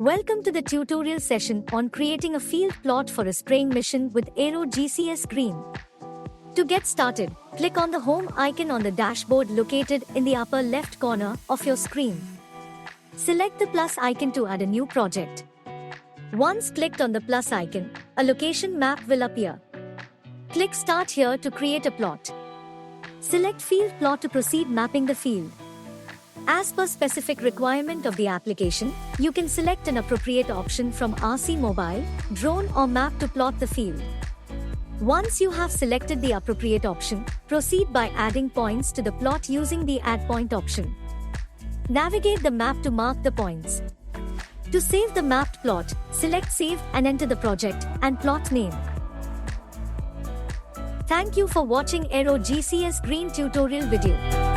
Welcome to the tutorial session on creating a field plot for a spraying mission with AeroGCS GREEN. To get started, click on the home icon on the dashboard located in the upper left corner of your screen. Select the plus icon to add a new project. Once clicked on the plus icon, a location map will appear. Click Start here to create a plot. Select Field Plot to proceed mapping the field. As per specific requirement of the application, you can select an appropriate option from RC Mobile, Drone or Map to plot the field. Once you have selected the appropriate option, proceed by adding points to the plot using the Add Point option. Navigate the map to mark the points. To save the mapped plot, select Save and enter the project and plot name. Thank you for watching AeroGCS GREEN tutorial video.